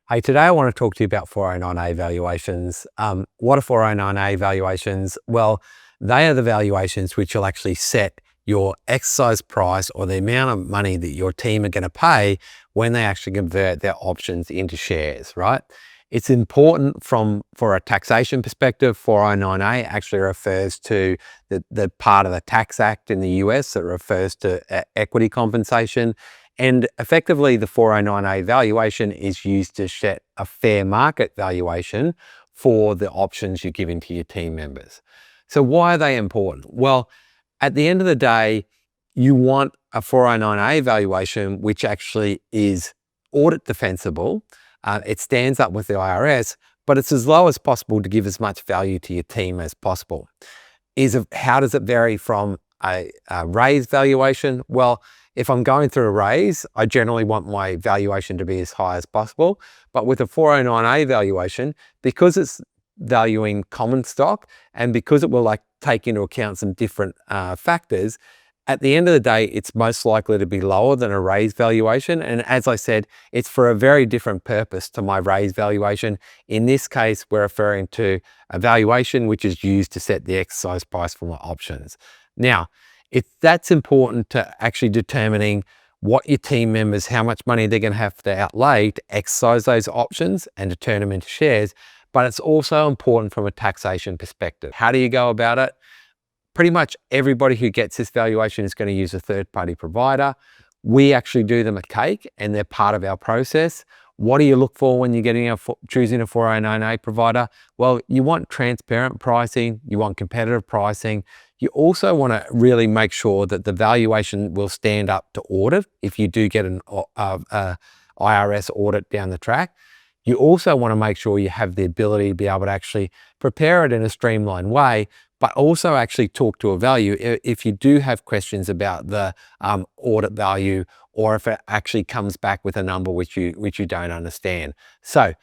Hey, today I want to talk to you about 409A valuations. What are 409A valuations? Well, they are the valuations which will actually set your exercise price or the amount of money that your team are going to pay when they actually convert their options into shares, right? It's important for a taxation perspective. 409A actually refers to the part of the Tax Act in the US that refers to equity compensation. And effectively, the 409A valuation is used to set a fair market valuation for the options you're giving to your team members. So why are they important? Well, at the end of the day, you want a 409A valuation, which actually is audit defensible. It stands up with the IRS, but it's as low as possible to give as much value to your team as possible. How does it vary from a raise valuation? Well, if I'm going through a raise, I generally want my valuation to be as high as possible. But with a 409A valuation, because it's valuing common stock and because it will take into account some different factors, at the end of the day, it's most likely to be lower than a raise valuation. And as I said, it's for a very different purpose to my raise valuation. In this case, we're referring to a valuation which is used to set the exercise price for my options. Now, that's important to actually determining what your team members, how much money they're going to have to outlay to exercise those options and to turn them into shares. But it's also important from a taxation perspective. How do you go about it? Pretty much everybody who gets this valuation is going to use a third-party provider. We actually do them a cake and they're part of our process. What do you look for when you're choosing a 409A provider? Well, you want transparent pricing, you want competitive pricing. You also want to really make sure that the valuation will stand up to audit if you do get an IRS audit down the track. You also want to make sure you have the ability to be able to actually prepare it in a streamlined way, but also actually talk to a value if you do have questions about the audit value, or if it actually comes back with a number which you don't understand. So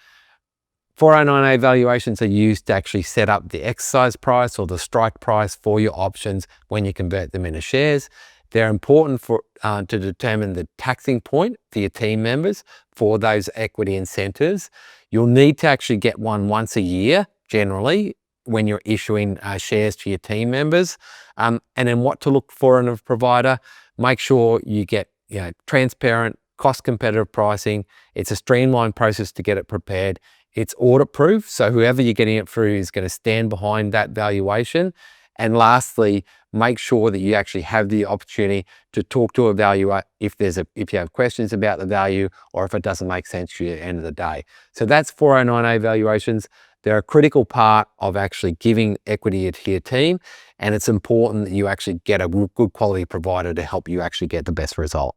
409A valuations are used to actually set up the exercise price or the strike price for your options when you convert them into shares. They're important to determine the taxing point for your team members for those equity incentives. You'll need to actually get one once a year, generally, when you're issuing shares to your team members. And then what to look for in a provider: make sure you get transparent, cost competitive pricing. It's a streamlined process to get it prepared. It's audit proof, so whoever you're getting it through is going to stand behind that valuation. And lastly, make sure that you actually have the opportunity to talk to a valuer if you have questions about the value or if it doesn't make sense to you at the end of the day. So that's 409A valuations. They're a critical part of actually giving equity to your team, and it's important that you actually get a good quality provider to help you actually get the best result.